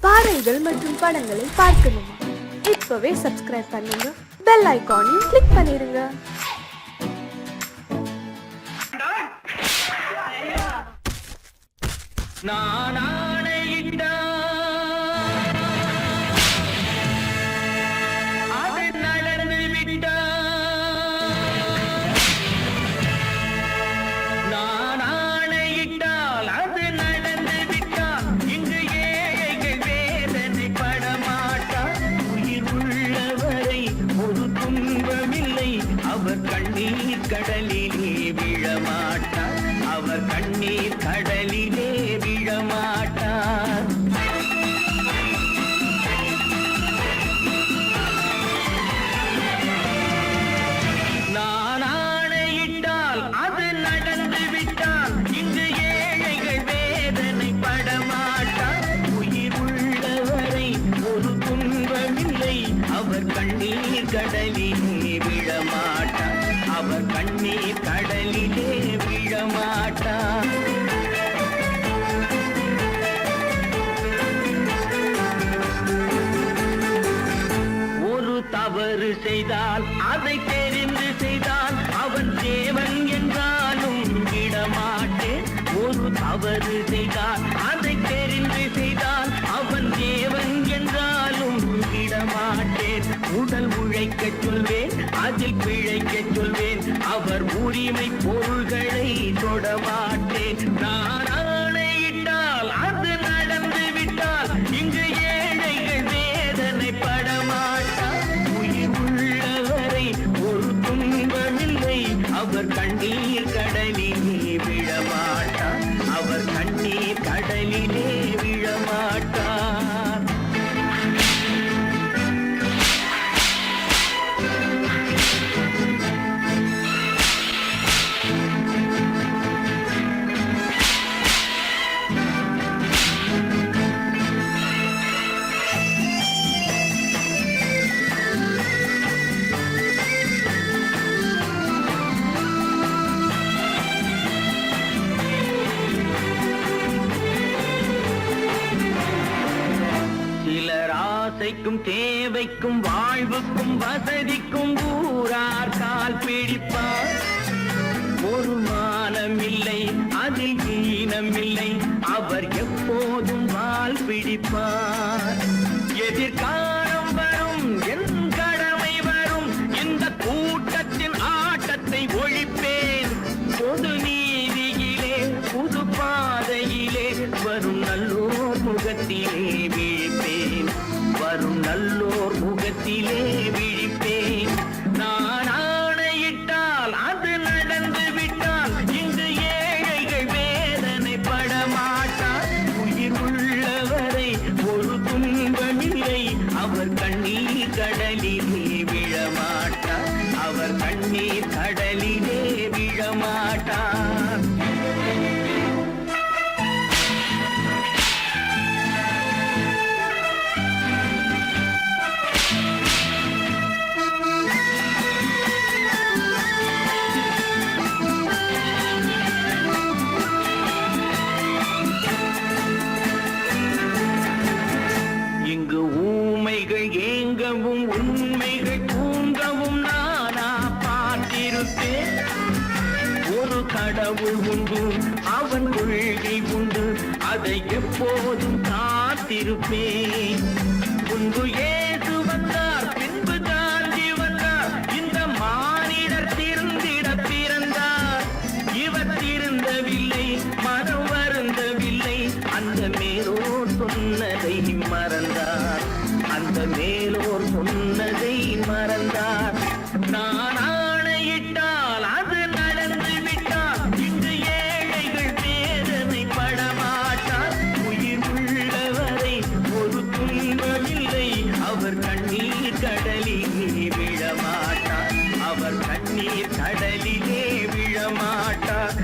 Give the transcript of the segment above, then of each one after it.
பாடல்கள் மற்றும் படங்களை பார்க்கணுமா? இப்பவே சப்ஸ்கிரைப் பண்ணுங்க, பெல் ஐகானையும் கிளிக் பண்ணிருங்க. கடலிலே விழமாட்டார், அவர் கண்ணீர் கடலிலே விழமாட்டார். நான் ஆணையிட்டால் அது நடந்து விட்டால் இங்கு ஏழைகள் வேதனை படமாட்டார். உயிர் உள்ளவரை ஒரு துன்பமில்லை, அவர் கண்ணீர் கடலிலே விழமாட்டார், அவர் கண்ணீர் கடலிலே விழமாட்டார். ஒரு தவறு செய்தால் அதை தெரிந்து செய்தால் அவன் தேவன் என்றாலும் விடமாட்டேன். ஒரு தவறு செய்தால் அதை தெரிந்து செய்தால் அவன் தேவன் என்றாலும் விடமாட்டேன். உடல் உழைக்க சொல்வேன், அதில் பிழைக்க சொல்வேன், அவர் உரிமை பொருள்களை தொடமாட்டேன். நான் ஆணையிட்டால் அது நடந்து விட்டால் இங்கு ஏழைகள் வேதனை படமாட்டார். உயிர் உள்ளவரை ஒரு துன்பமில்லை, அவர் கண்ணீர் கடலிலே விழமாட்டார், அவர் கண்ணீர் கடலிலே விழமாட்டார். ஆசைக்கும் தேவைக்கும் வாழ்வுக்கும் வசதிக்கும் ஊரார் கால் பிடிப்பார். ஒரு மானமில்லை, அதில் ஈனமில்லை, அவர் எப்போதும் வால் பிடிப்பார். எதிர்காலம் வரும், என் கடமை வரும், இந்த கூட்டத்தின் ஆட்டத்தை ஒழிப்பேன். பொது நீதியிலே புது பாதையிலே வரும் நல்லோர் முகத்திலே விழிப்பேன், வரும் நல்லோர் முகத்திலே விழிப்பேன். நான் ஆணையிட்டால் அது நடந்து விட்டால் இங்கு ஏழைகள் வேதனை படமாட்டார். உயிர் உள்ளவரை ஒரு துன்பமில்லை, அவர் கண்ணீர் கடலிலே விழமாட்டார், அவர் கண்ணீர் கடலிலே விழமாட்டார். இங்கு ஊமைகள் ஏங்கவும் உண்மைகள் தூங்கவும் நானா பார்த்திருப்பேன். ஒரு கடவுள் உண்டு, அவன் கொள்கை உண்டு, அதை எப்போதும் காத்திருப்பேன். முன்பு ஏசு வந்தார், பின்பு காந்தி வந்தார், இந்த மானிடர் திருந்திட பிறந்தார். இவர் திருந்தவில்லை, மனம் வருந்தவில்லை, அந்த மேலோர் சொன்னதை மறந்தார், அந்த மேலோர் சொன்னதை மறந்தார். நான் ஆணையிட்டால் அது நடந்து விட்டால் இங்கு ஏழைகள் வேதனை படமாட்டார். உயிர் உள்ளவரை ஒரு துன்பமில்லை, அவர் கண்ணீர் கடலிலே விழமாட்டார், அவர் கண்ணீர் கடலிலே விழமாட்டார்.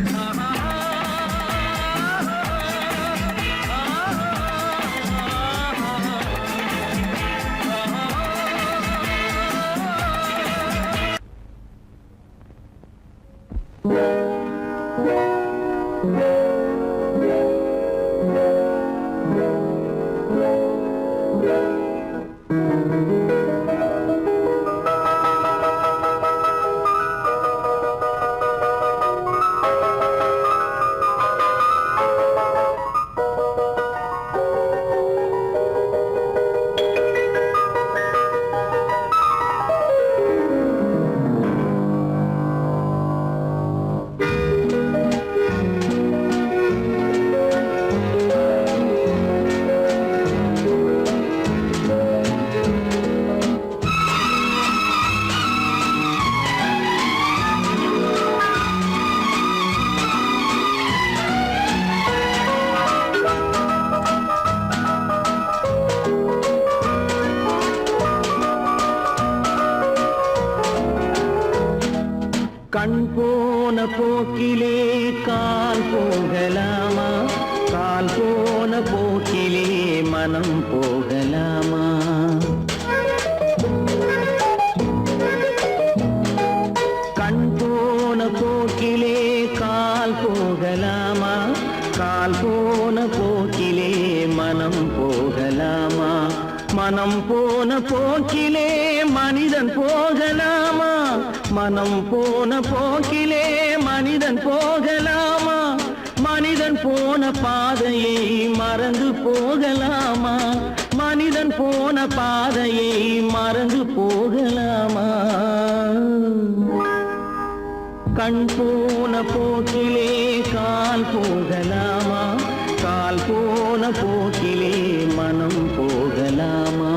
கண் போன போக்கிலே கால் போகலாமா, கால் போன போக்கிலே மனம் போகலாமா? கண் போன போக்கிலே கால் போகலாமா, கால் போன போக்கிலே மனம் போகலாமா? மனம் போன போக்கிலே மனிதன் போகலாமா? மனம் போன போக்கிலே மனிதன் போகலாமா? மனிதன் போன பாதையை மறந்து போகலாமா? மனிதன் போன பாதையை மறந்து போகலாமா? கண் போன போக்கிலே கால் போகலாமா, கால் போன போக்கிலே மனம் போகலாமா?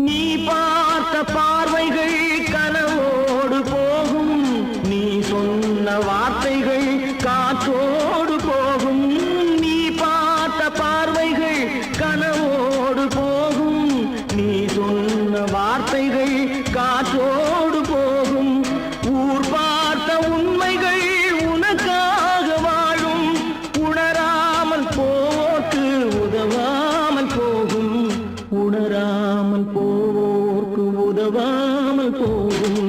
நீ பார்த்த பார்வைகள் கனவோடு போகும், நீ சொன்ன வார்த்தைகள் காற்றோடு போகும். நீ பார்த்த பார்வைகள் கனவோடு போகும், நீ சொன்ன வார்த்தைகள் காற்றோடு போகும். ஊர் பார்த்த உண்மைகள் உனக்காக வாழும், உணராமல் போக்கு உதவாமல் போகும், உணராமல் போவோர்க்கு உதவாமல் போகும்.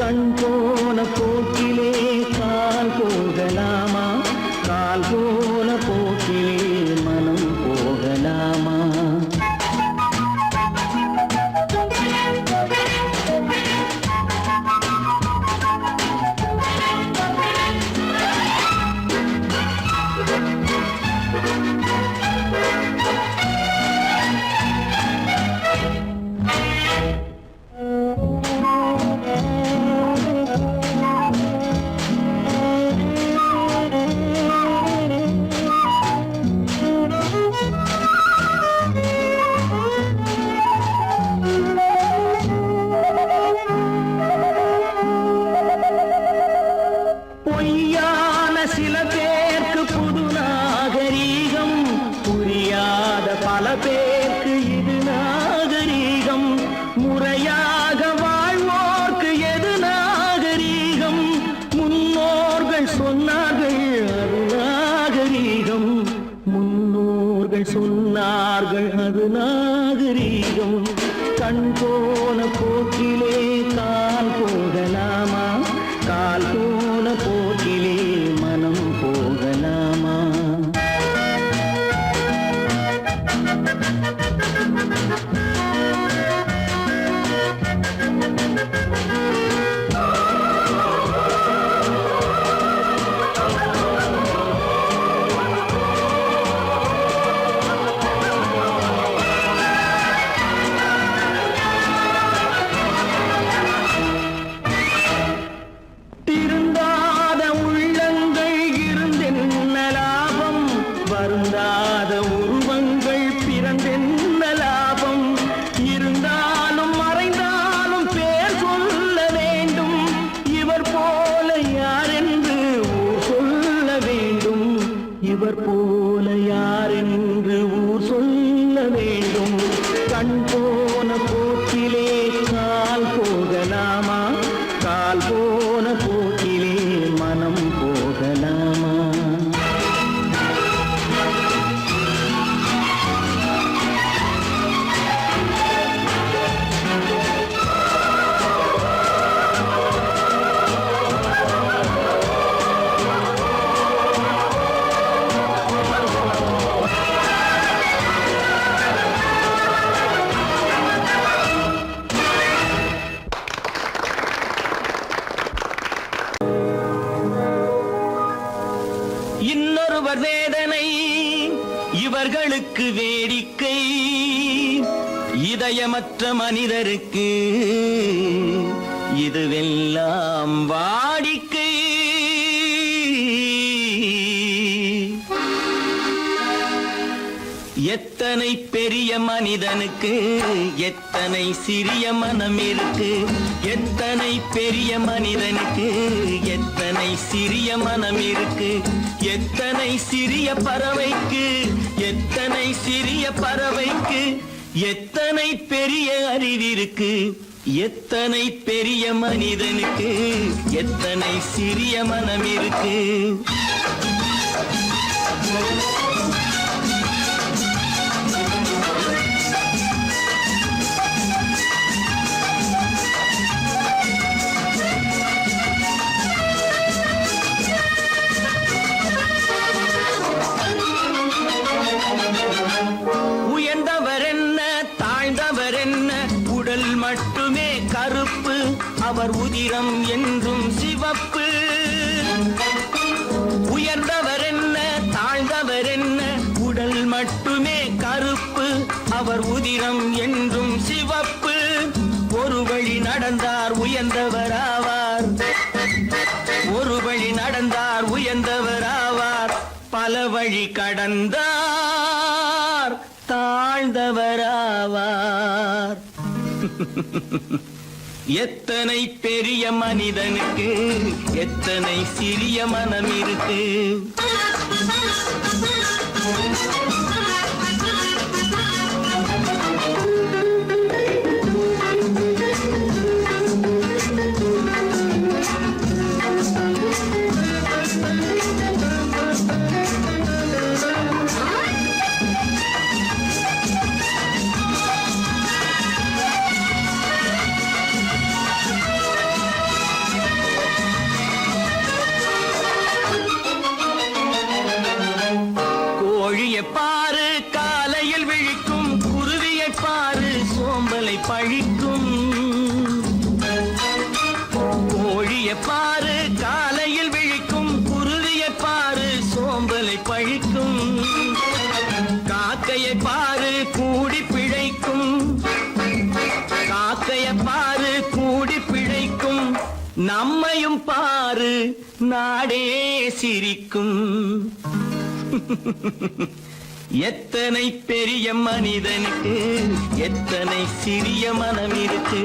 கண் போன போக்கிலே கால் போகலாமா, கால் போன போக்கிலே மனம் போகலாமா? பொய்யான சில பேருக்கு புது நாகரீகம், புரியாத பல பேருக்கு இது நாகரீகம். முறையாக வாழ்வோர்க்கு எது நாகரீகம்? முன்னோர்கள் சொன்னார்கள் அது நாகரீகம், முன்னோர்கள் சொன்னார்கள் அது நாகரீகம். கண் போன போக்கிலே கால் போகலாமா, கால் போன போக்கிலே மனம் போகலாமா? போன போக்கிலே மனம் போகலாமா? இன்னொருவர் வேதனை இவர்களுக்கு வேடிக்கை, இதயமற்ற மனிதருக்கு இதுவெல்லாம் வாடிக்கை. எத்தனை பெரிய மனிதனுக்கு எத்தனை சிறிய மனம் இருக்கு, எத்தனை பெரிய மனிதனுக்கு எத்தனை சிறிய மனம் இருக்கு, எத்தனை சிறிய பறவைக்கு எத்தனை சிறிய பறவைக்கு எத்தனை பெரிய அறிவிருக்கு, எத்தனை பெரிய மனிதனுக்கு எத்தனை சிறிய மனம் இருக்கு. மட்டுமே கருப்பு, அவர் உதிரம் என்றும் சிவப்பு. உயர்ந்தவர் என்ன தாழ்ந்தவர் என்ன, உடல் மட்டுமே கருப்பு, அவர் உதிரம் என்றும் சிவப்பு. ஒரு வழி நடந்தார் உயர்ந்தவர் ஆவார், ஒரு வழி நடந்தார் உயர்ந்தவர் ஆவார், பல வழி கடந்தார் தாழ்ந்தவர் ஆவார். எத்தனை பெரிய மனிதனுக்கு எத்தனை சிறிய மனம் இருக்கு. பாரு காலையில் விழிக்கும், குருவியை பாரு சோம்பலை பழிக்கும். கோழியை பாரு காலையில் விழிக்கும், குருவியை பாரு சோம்பலை பழிக்கும். காக்கையை பாரு கூடி பிழைக்கும், காக்கையை பாரு கூடி பிழைக்கும். நம்மையும் பாரு நாடே சிரிக்கும். எத்தனை பெரிய மனிதனுக்கு எத்தனை சிறிய மனம் இருக்கு.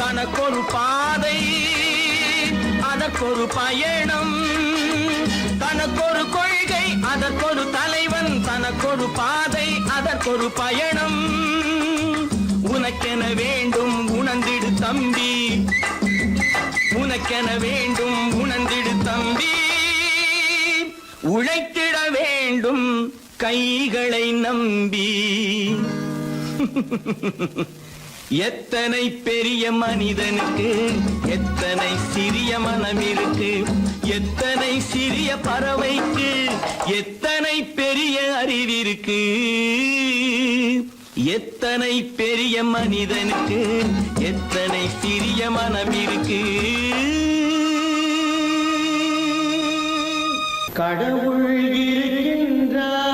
தனக்கொரு பாதை அதற்கொரு பயணம், தனக்கொரு கொள்கை அதற்கொரு தலைவன், தனக்கொரு பாதை அதற்கொரு பயணம். உனக்கென வேண்டும் உணர்ந்திடு தம்பி, உனக்கென வேண்டும் உணர்ந்திடு தம்பி. உழைத்திட வேண்டும் கைகளை நம்பி. எத்தனை பெரிய மனிதனுக்கு எத்தனை சிறிய மனம் இருக்கு, எத்தனை சிறிய பறவைக்கு எத்தனை பெரிய அறிவிருக்கு, எத்தனை பெரிய மனிதனுக்கு எத்தனை சிறிய மனம் இருக்கு. கடவுள் இருக்கின்றார்.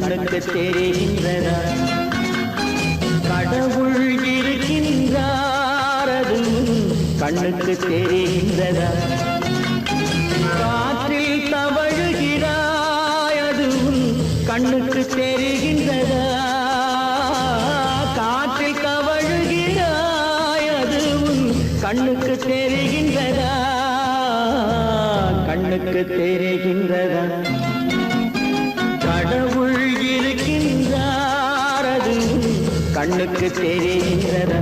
கண்ணுக்கு தெரிகின்றதா கடவுள் இருக்கின்றார் அதுவும் கண்ணுக்கு தெரிகின்றதா காற்றில் தவழுகிறாய் அதுவும் கண்ணுக்கு தெரிகின்றதா காற்றில் தவழுகிறாய் அதுவும் கண்ணுக்கு தெரிகின்றதா கண்ணுக்கு தெரிகின்றதா கடவுள் இருக்கின்றார் அதுவும் கண்ணுக்கு தெரிகின்றதா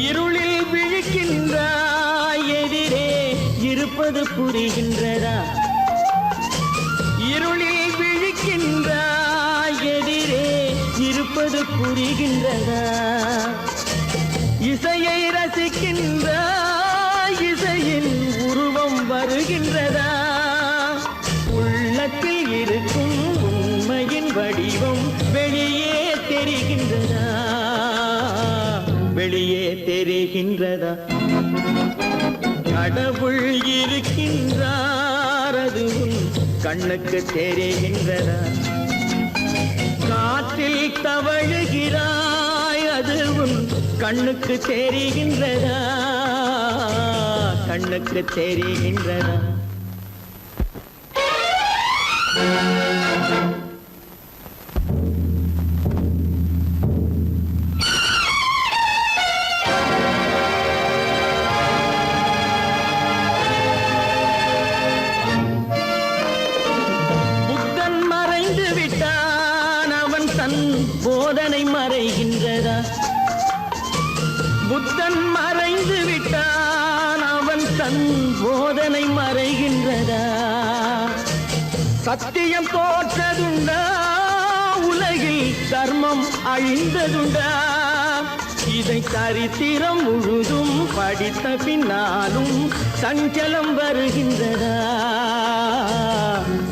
இருளில் விழிக்கின்றாய் எதிரே இருப்பது புரிகின்றதா இருளில் விழிக்கின்றாய் எதிரே இருப்பது புரிகின்றதா இசையை ரசிக்கின்றாய் இசையின் உருவம் வருகின்றதா உள்ளத்தில் இருக்கும் உண்மையின் வடிவம் வெளியே தெரிகின்றதா வெளியே தெரிகின்றதா கடவுள் இருக்கின்றார் அதுவும் கண்ணுக்கு தெரிகின்றதா காற்றில் தவழுகிறாய் அதுவும் கண்ணுக்கு தெரிகின்றதா கண்ணுக்கு தெரிகின்றதா போதனை மறைகின்றதா புத்தன் மறைந்து விட்டான் அவன் தன் போதனை மறைகின்றதா சத்தியம் தோற்றதுண்டா உலகில் தர்மம் அழிந்ததுண்டா இதை சரித்திரம் முழுதும் படித்த பின்னாலும் சஞ்சலம் வருகின்றதா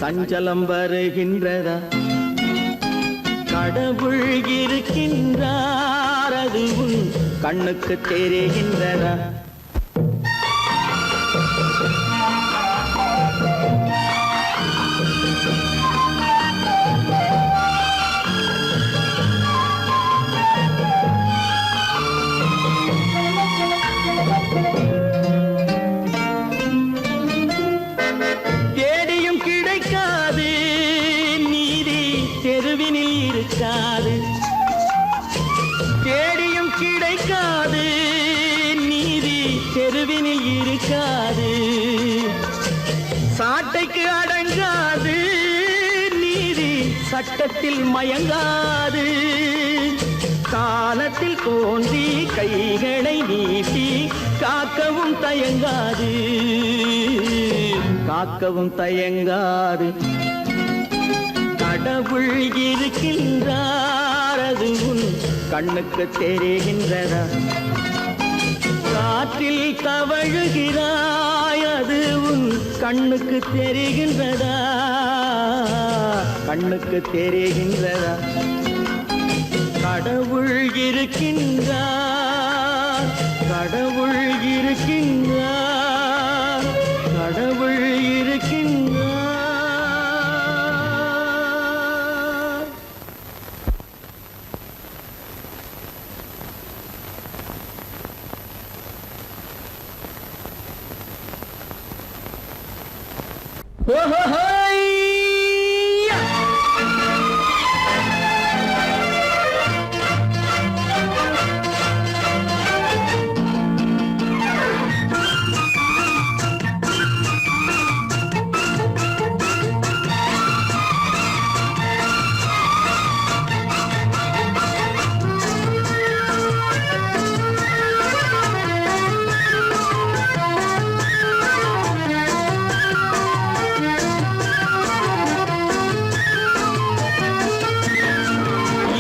சஞ்சலம் வருகின்றதா கடவுள் இருக்கின்றார் அதுவும் கண்ணுக்கு தெரிகின்றதா தேடியும் கிடைக்காது நீதி தெருவினில் இருக்காது தேடியும் கிடைக்காது நீதி தெருவினில் இருக்காது சாட்டைக்கு அடங்காது நீதி சட்டத்தில் மயங்காது காலத்தில் தோன்றி கைகளை நீட்டி காக்கவும் தயங்காது காக்கவும் தயங்காது கடவுள் இருக்கின்றார் அதுவும் கண்ணுக்கு தெரிகின்றதா காற்றில் தவழுகிறாய் அதுவும் கண்ணுக்கு தெரிகின்றதா கண்ணுக்கு தெரிகின்றதா கடவுள் இருக்கின்றார் கடவுள் இருக்கின்றார் கடவுள் இருக்கின்றார்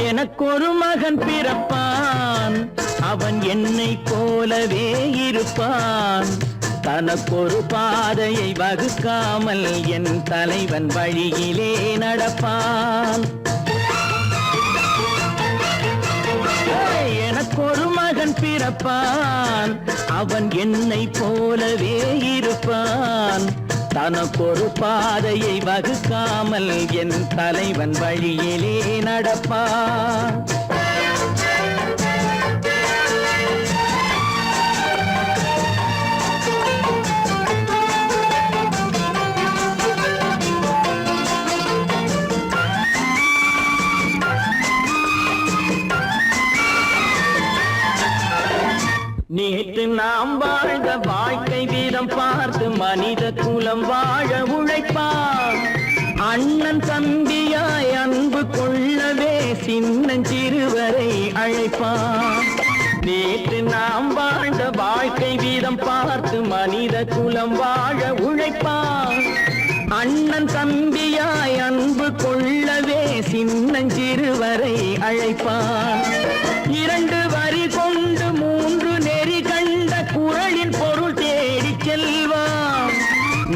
எனக்கொரு மகன் பிறப்பான் அவன் என்னை போலவே இருப்பான் தனக்கொரு பாதையை வகுக்காமல் என் தலைவன் வழியிலே நடப்பான். எனக்கொரு மகன் பிறப்பான், அவன் என்னை போலவே இருப்பான். தனக்கொரு பாதையை வகுக்காமல் என் தலைவன் வழியிலே நடப்பான். நேற்று நாம் வாழ்ந்த வாழ்க்கை வீதம் பார்த்து மனித குலம் வாழ உழைப்பான். அண்ணன் தம்பியாய் அன்பு கொள்ளவே சின்னஞ்சிறுவரை அழைப்பான். நேற்று நாம் வாழ்ந்த வாழ்க்கை வீதம் பார்த்து மனித குலம் வாழ உழைப்பான். அண்ணன் தம்பியாய் அன்பு கொள்ளவே சின்னஞ்சிறுவரை அழைப்பான். இரண்டு வரி கொண்டு மூன்று நெறி கண்ட குறளின் பொருள் தேடி செல்வான்.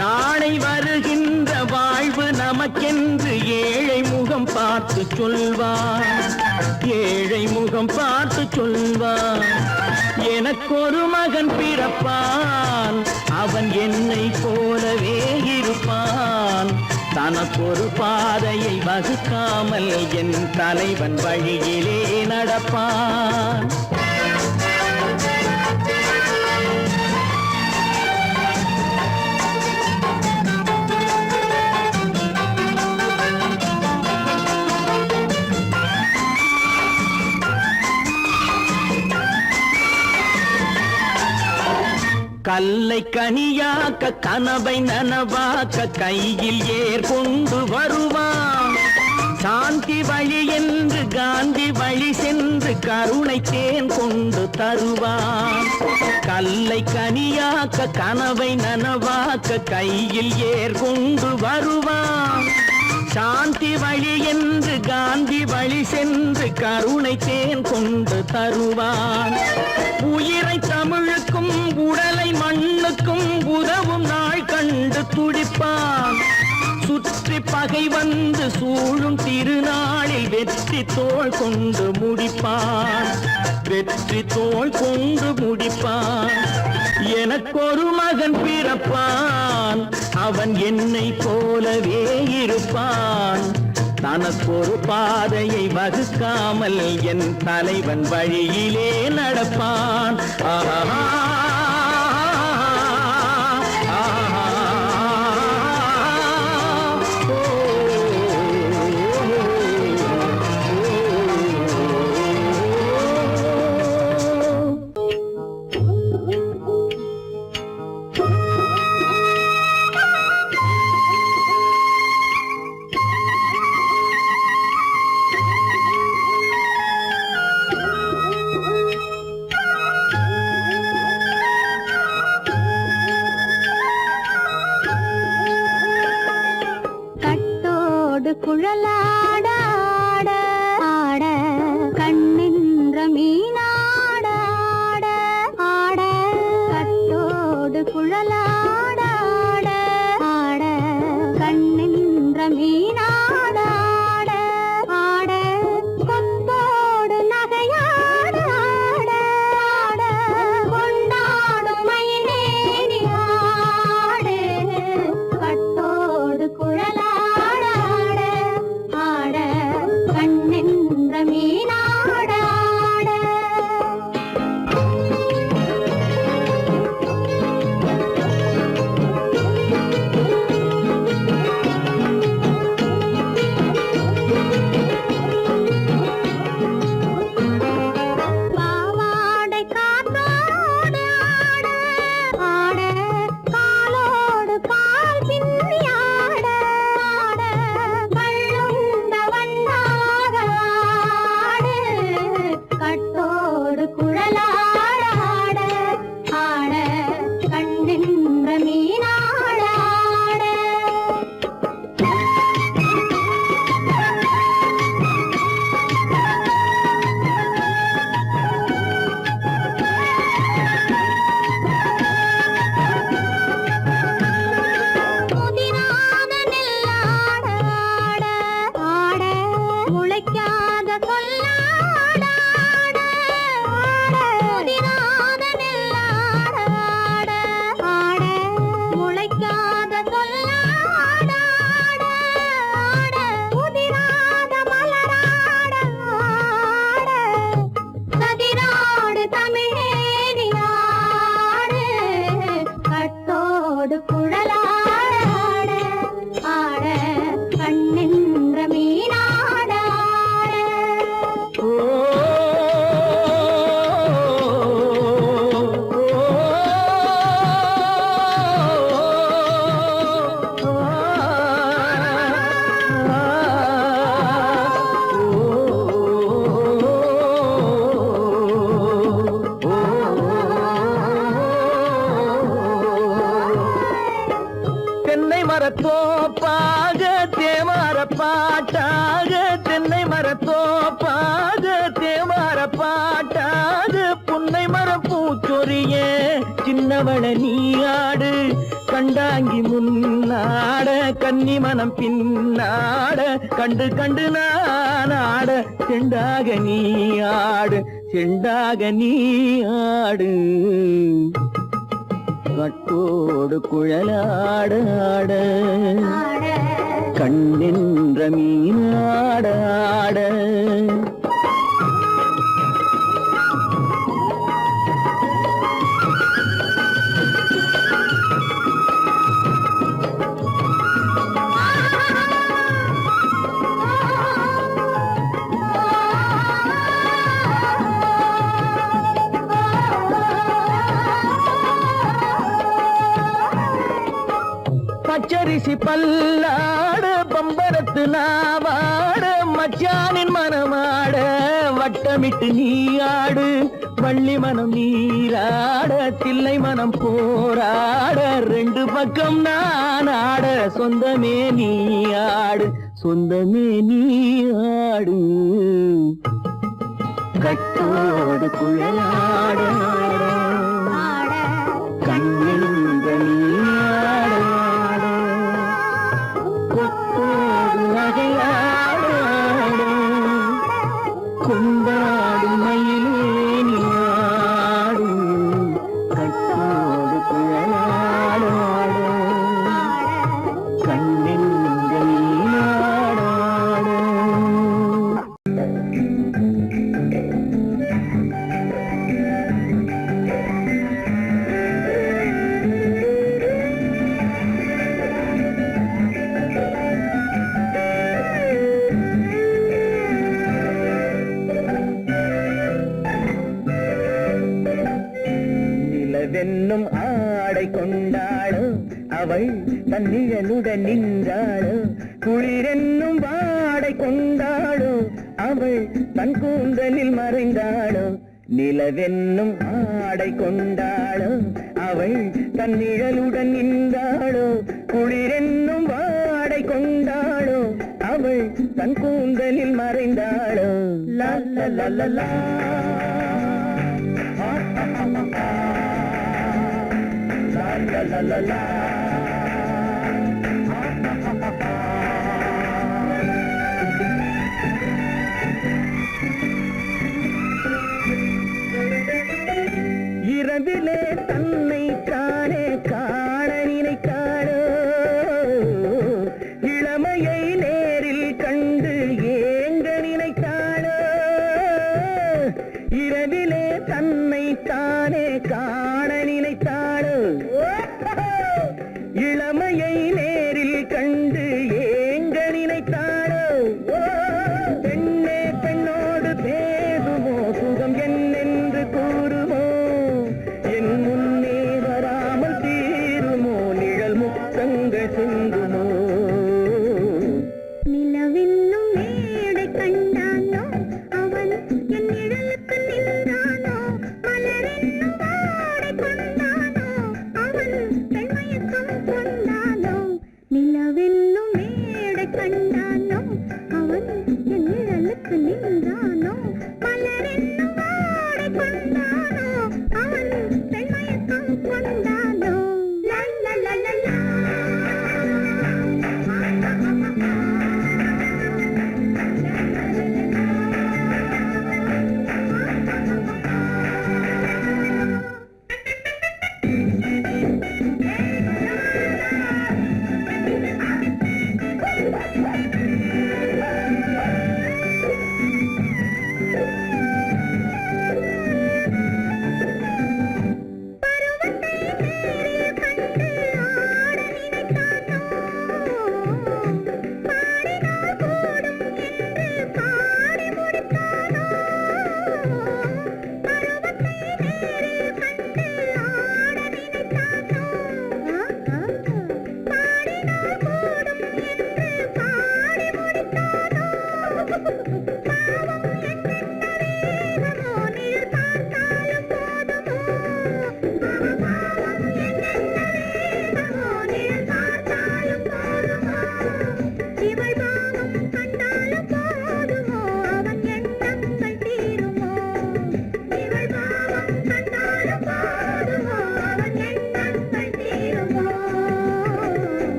நாளை வருகின்ற வாழ்வு நமக்கென்று ஏழை முகம் பார்த்து சொல்வான். ஏழை முகம் பார்த்து சொல்வான். எனக்கொரு மகன் பிறப்பான், அவன் என்னை போலவே இருப்பான். தனக்கொரு பாதையை வகுக்காமல் என் தலைவன் வழியிலே நடப்பான். கல்லை கனியாக்க கனவை நனவாக்க கையில் ஏர் கொண்டு வருவான். சாந்தி வழி என்று காந்தி வழி சென்று கருணை தேன் கொண்டு தருவான். கல்லை கனியாக்க கனவை நனவாக்க கையில் ஏர் கொண்டு வருவான். சாந்தி வழி என்று காந்தி வழி சென்று கருணை தேன் கொண்டு தருவான். உயிரை தமிழுக்கும் உடலை மண்ணுக்கும் உதவும் நாள் கண்டு துடிப்பான். சுற்றி பகை வந்து சூழும் திருநாளில் வெற்றி தோள் கொண்டு முடிப்பான். வெற்றி தோள் கொண்டு முடிப்பான். எனக்கொரு மகன் பிறப்பான், அவன் என்னை போலவே இருப்பான். தனக்கொரு பாதையை வகுக்காமல் என் தலைவன் வழியிலே நடப்பான். ஆஹா குழலாட ஆட ஆட கண்ணின்ற மீனாட ஆட ஆட கட்டோடு குழலாட ஆட ஆட கண்ணின்ற மீனாட ஆட ஆட கொத்தோடு நகையாட ஆட ஆட கொண்டாடும் மயிலேறி ஆடு கட்டோடு குழலாட தோப்பாக தேவார பாட்டாக தென்னை மரத்தோப்பாக தேவார பாட்டாக புன்னை மரம் பூச்சொரிய சின்னவள நீயாடு கண்டாங்கி முன்னாட கன்னி மனம் பின்னாட கண்டு கண்டு நானாட செண்டாக நீயாடு செண்டாக நீயாடு கட்டோடு குழலாடாட கண்ணென்ற மீனாடாட பச்சரிசி பல்லாட பம்பரத்து நாவாட மச்சானின் மனமாட வட்டமிட்டு நீயாடு வள்ளி மனம் நீராட தில்லை மனம் போராட ரெண்டு பக்கம் நான் ஆட சொந்தமே நீயாடு சொந்தமே நீயாடு கட்டோடு குழலாட கண்ணென்ற நீயாட கொண்டாடு மயிலேனியாடு கட்டோடு குழலாடு கண்ணென்ற நீயாடாடு வெண்ணும் ஆடை கொண்டாளோ அவள் தன்னிழலுடன் நின்றாளோ குளிரென்னும் வாடை கொண்டாளோ அவள் தன் கூந்தலில் மறைந்தாளோ நிலவென்னும் ஆடை கொண்டாளோ அவள் தன் நிழலுடன் நின்றாளோ குளிரென்னும் வாடை கொண்டாளோ அவள் தன் கூந்தலில் மறைந்தாளோ லா லா லா லா லா la la la la இரவிலே தன்னை காணே காண நினைக்காளோ இளமையை நேரில் கண்டு ஏங்க நினைக்காளோ இரவிலே தன்னை தானே காண நினைத்தாளோ இளமையை நேரில் கண்டு ஏங்க நினைத்தாளோ பெண்ணே பெண்ணோடு பேசுமோ சுகம் என்னென்று கூறுமோ என் முன்னே வராமல் தீருமோ நிழல் முத்தங்கள் சிந்துமோ நிலவென்னும் மேடை கண்டானோ அவன் என் நிழலுக்கு நின்றானோ மலரென்னும் வாடை கொண்டானோ அவன் பெண்மயக்கம் கொண்டானோ நிலவென்னும் மேடை கண்டானோ அவன் என் நிழலுக்கு நின்றானோ மலரென்னும் வாடை கொண்டானோ அவன் பெண்மயக்கம் கொண்டானோ லா லா லா லா லா Hey!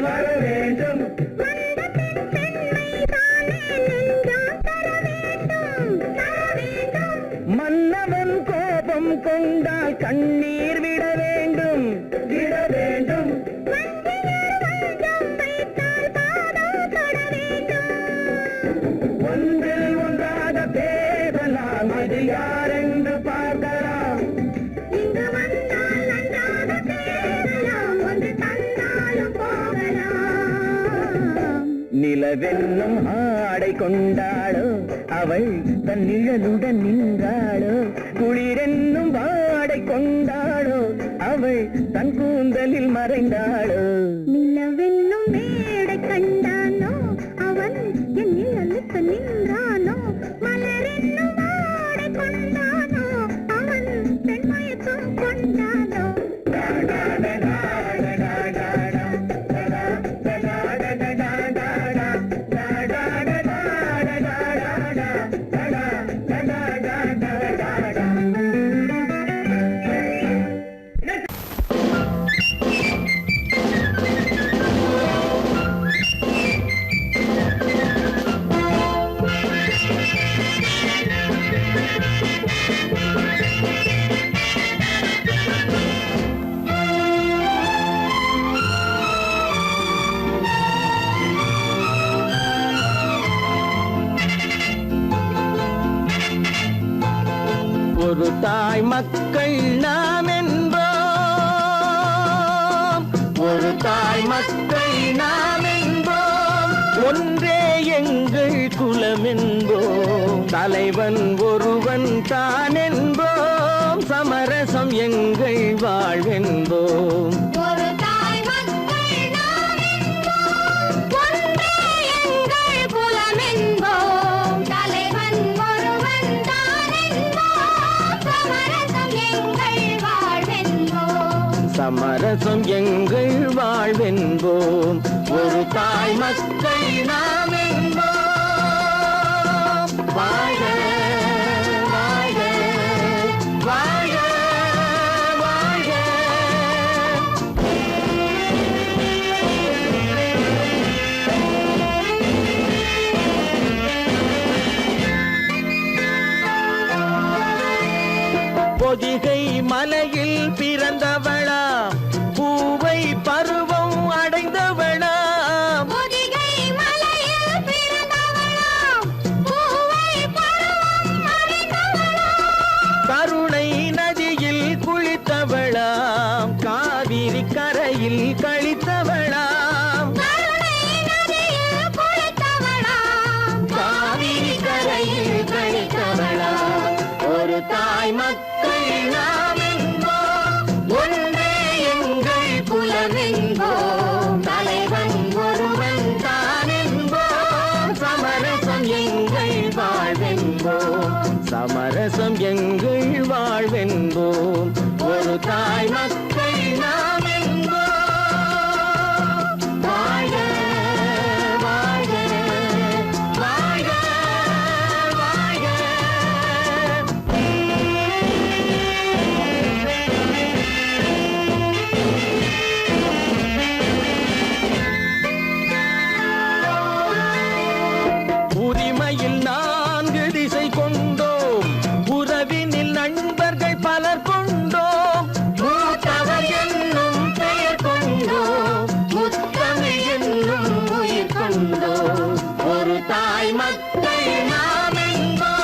வர வேண்டும். வந்த பெண் பெண்மைதானே நெஞ்சால் தர வேண்டும், தர வேண்டும். மன்னவன் கோபம் கொண்டால் கண்ணீர் விட வேண்டும், விட வேண்டும். வஞ்சியர் வஞ்சம் வைத்தால் பாதம் தொட வேண்டும். ஒன்றில் ஒன்றாக பேசலாம், அது யாரென்று பார்க்கலாம். இங்கு வந்தால் நன்றாக பேசலாம், ஒன்று தந்தாலும் போகலாம். நிலவென்னும் ஆடை கொண்டாளோ, அவள் தன் நிழலுடன் நின்றாளோ. குளிரென்னும் வாடை கொண்டாளோ, அவள் தன் கூந்தலில் மறைந்தாளோ. நிலவென்னும் மேடை கண்டானோ, அவன் என் நிழலுக்கு நின்றானோ. மலரென்னும் ஆடை கொண்டானோ, அவன் பெண்மயக்கம் கொண்டானோ. ஒரு தாய் மக்கள் நாம் என்போம், ஒரு தாய் மக்கள் நாம் என்போம். ஒன்றே எங்கள் குலம் என்போம், தலைவன் ஒருவன் தான் என்போம். சமரசம் எங்கள் வாழ்வென்போம். ஒரு தாய் மக்கள் நாம் என்போம், ஒன்றே எங்கள் குலம் என்போம். தலைவன் ஒருவன் தான் என்போம். சமரசம் எங்கள் வாழ்வென்போம். சமரசம் எங்கள் வாழ்வென்போம். ஒரு தாய் மக்கள் நாம் என்போம். வாழ்க வாழ்க வாழ்க வாழ்க. பொதிகை மலையில் பிறந்தவளா, பூவை பருவம் அடைந்தவளா. பொதிகை மலையில் பிறந்தவளாம், பூவை பருவம் அடைந்தவளாம். கருணை நதியில் குளித்தவளாம், காவிரி கரையில் கழித்தவளாம். கருணை நதியில் குளித்தவளாம், காவிரி கரையில் கழித்தவளாம். ஒரு தாய் மக்கள் நாம் என்போம், ஒன்றே எங்கள் குலம் என்போம். தலைவன் ஒருவன் தான் என்போம். சமரசம் எங்கள் வாழ்வென்போம். சமரசம் எங்கள் வாழ்வென்போம். ஒரு தாய் மக்கள் நாம் என்போம். வாழ்க வாழ்க வாழ்க வாழ்க. உரிமையில் 4 திசை கொண்டோம், உறவினில் நண்பர்கள் பலர் கொண்டோம். மூத்தவர் என்னும் பெயர் கொண்டோம், முத்தமிழ் என்னும் உயிர் கொண்டோம். ஒரு தாய் மக்கள் நாம் என்போம்.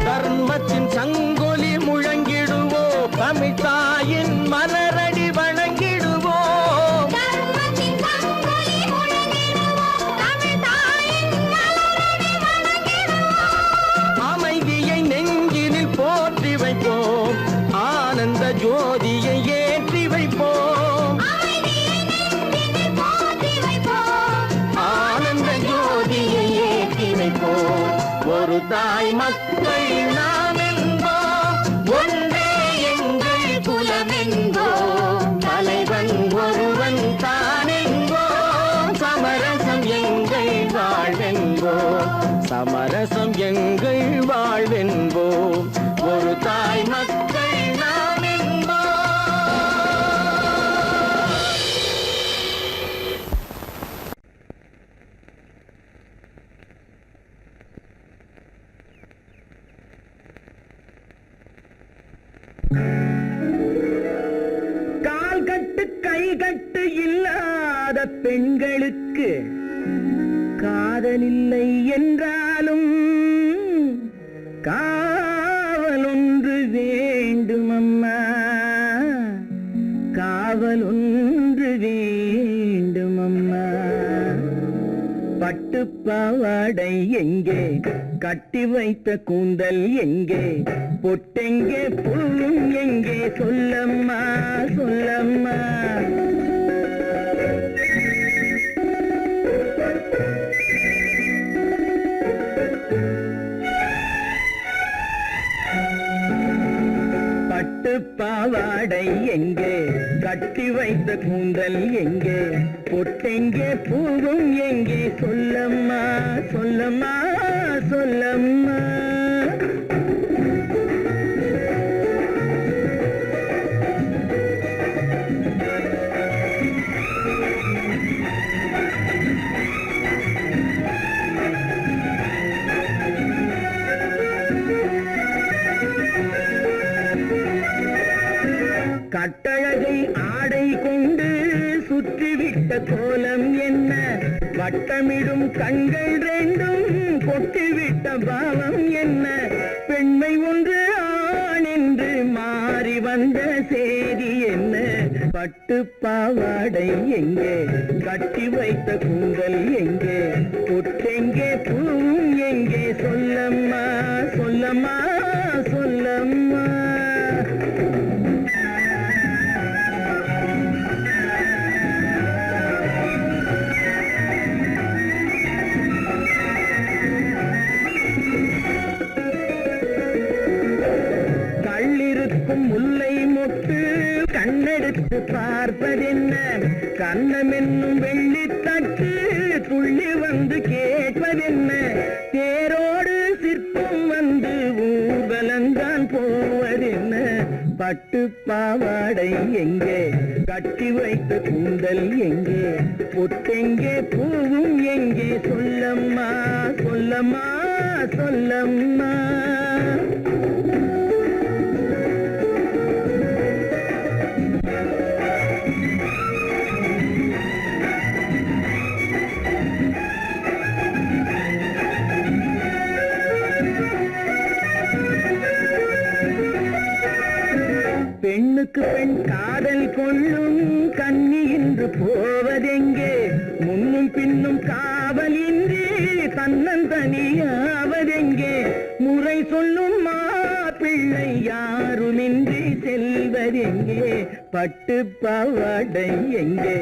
தர்மத்தின் சங்கொலி முழங்கிடுவோம், தமிழ் தாயின் மலரடி வணங்கிடுவோம். தர்மத்தின் சங்கொலி முழங்கிடுவோம், தமிழ் தாயின் மலரடி வணங்கிடுவோம். அமைதியை நெஞ்சினில் போற்றி வைப்போம், ஆனந்த ஜோதியை ஏற்றி வைப்போம். அமைதியை நெஞ்சினில் போற்றி வைப்போம், ஆனந்த ஜோதியை ஏற்றி வைப்போம். ஒரு தாய் மக்கள் நாம் என்போம், ஒன்றே எங்கள் குலம் என்போம். தலைவன் ஒருவன் தான் கட்டு இல்லாத பெண்களுக்கு காதலில்லை என்றாலும் காவல் ஒன்று வேண்டுமம்மா, காவல் ஒன்று வேண்டுமம்மா. பட்டுப்பாவாடை எங்கே, கட்டி வைத்த கூந்தல் எங்கே, பொட்டெங்கே புல்லும் எங்கே, சொல்லம்மா சொல்லம்மா. பட்டுப்பாவாடை எங்கே, கட்டி வைத்த கூந்தல் எங்கே, பொட்டெங்கே பூவும் எங்கே, சொல்லம்மா சொல்லம்மா சொல்லம்மா. கட்டழகை ஆடை கொண்டு சுற்றிவிட்ட கோலம் என்ன, வட்டமிடும் கண்கள் ரெண்டும் கொட்டிவிட்ட பாவம் என்ன, பெண்மை ஒன்று ஆண் என்று மாறி வந்த செய்தி என்ன. பட்டுப்பாவாடை எங்கே, கட்டி வைத்த கூந்தல் எங்கே, பொட்டெங்கே பூவும் எங்கே, சொல்லம்மா சொல்லம்மா சொல்லம்மா. முல்லை மொட்டு கண்ணெடுத்து பார்ப்பதென்ன, கண்ணமென்னும் வெள்ளித்தட்டு துள்ளி வந்து கேட்பதென்ன, தேரோடு சிற்பம் வந்து ஊர்வலந்தான் போவதென்ன. பட்டுப்பாவாடை எங்கே, கட்டி வைத்த கூந்தல் எங்கே, பொட்டெங்கே பூவும் எங்கே, சொல்லம்மா சொல்லம்மா சொல்லம்மா. பெண்ணுக்கு பெண் காதல் கொள்ளும் கன்னி இன்று போவதெங்கே, முன்னும் பின்னும் காவலின்றி தன்னந்தனியாவதெங்கே, முறை சொல்லும் மாப்பிள்ளை யாருமின்றி செல்வதெங்கே. பட்டுப்பாவாடை எங்கே,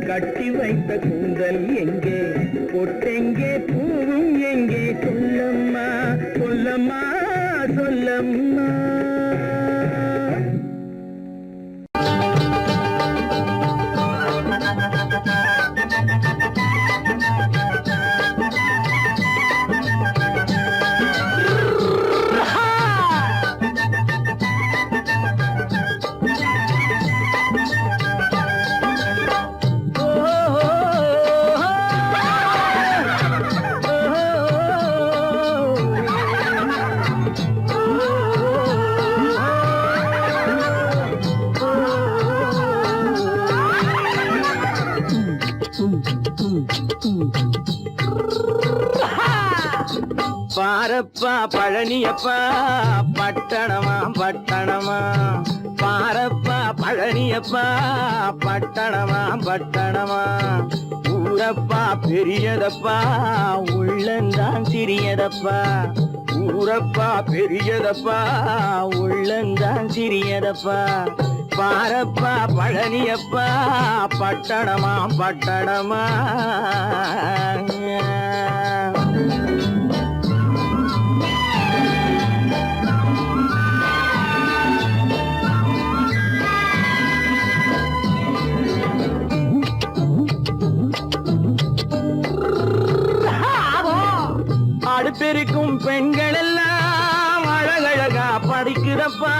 கட்டி வைத்த கூந்தல் எங்கே, பொட்டெங்கே பூவும் எங்கே, சொல்லம்மா சொல்லம்மா சொல்லம்மா. பாரப்பா பழனியப்பா பட்டணமா பட்டணமா, பாரப்பா பழனியப்பா பட்டணமா பட்டணமா. ஊரப்பா பெரியதப்பா உள்ளந்தான் சிறியதப்பா, ஊரப்பா பெரியதப்பா உள்ளந்தான் சிறியதப்பா. பாரப்பா பழனியப்பா பட்டணமா பட்டணமா. அடுப்பெருக்கும் பெண்கள் எல்லாம் அழகழகா படிக்கிறப்பா,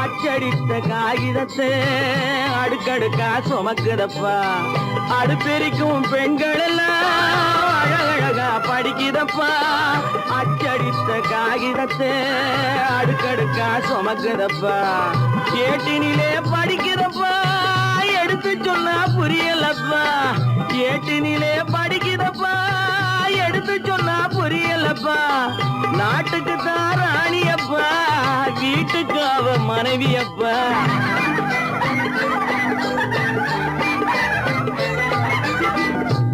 அச்சடித்த காகிதத்தை அடுக்கடுக்கா சுமக்குதப்பா. அடுப்பெருக்கும் பெண்கள் எல்லாம் அழகழகா படிக்கிறப்பா, அச்சடித்த காகிதத்தை அடுக்கடுக்கா சுமக்குதப்பா. ஏட்டினிலே படிக்கிறப்பா, எடுத்து சொல்ல புரியலப்பா ஏட்டினிலே படிக்குதப்பா எடுத்து சொன்னா புரியலப்பா நாட்டுக்கு தான் ராணியப்பா வீட்டுக்கு அவ மனைவியப்பா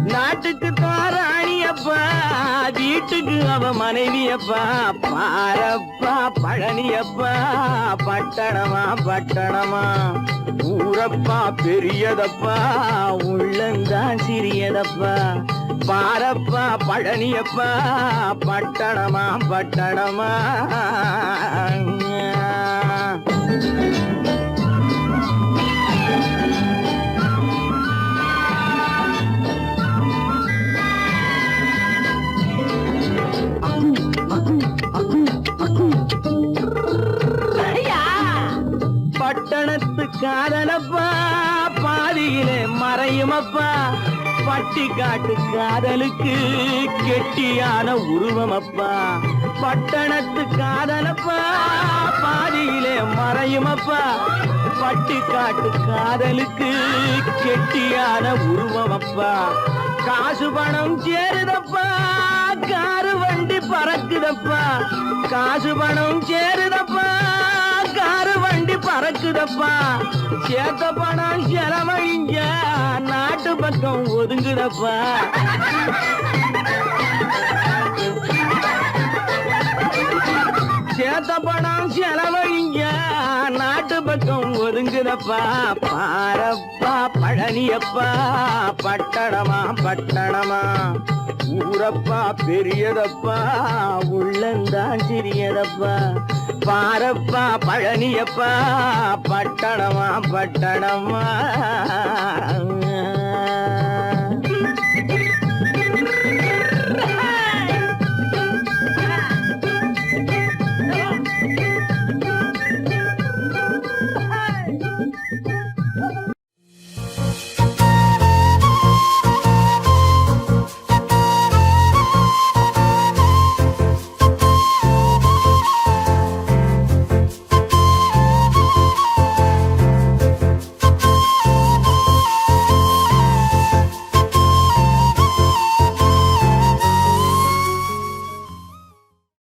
நாட்டுக்கு தான் ராணியப்பா வீட்டுக்கு அவ மனைவியப்பா பாரப்பா பழனியப்பா பட்டணமா பட்டணமா ஊரப்பா பெரியதப்பா உள்ளந்தான் சிறியதப்பா பாரப்பா பழனியப்பா பட்டணமா பட்டணமா பட்டணத்து காதலப்பா பாதியிலே மறையுமப்பா பட்டி காட்டு காதலுக்கு கெட்டியான உருவமப்பா பட்டணத்து காதலப்பா பாதியிலே மறையுமப்பா பட்டி காட்டு காதலுக்கு கெட்டியான உருவமப்பா காசு பணம் சேருதப்பா காரு வண்டி பறக்குதப்பா காசு பணம் சேருதப்பா காரு வண்டி பறக்குதப்பா சேத்த பணம் செலவழிஞ்ச நாட்டு பக்கம் ஒதுங்குதப்பா சேத்த பணம் செலவழிஞ்ச நாட்டு பக்கம் ஒதுங்குதப்பா பாரப்பா பழனியப்பா பட்டணமா பட்டணமா ஊரப்பா பெரியதப்பா உள்ளந்தான் சிறியதப்பா பாரப்பா பழனியப்பா பட்டணமா பட்டணமா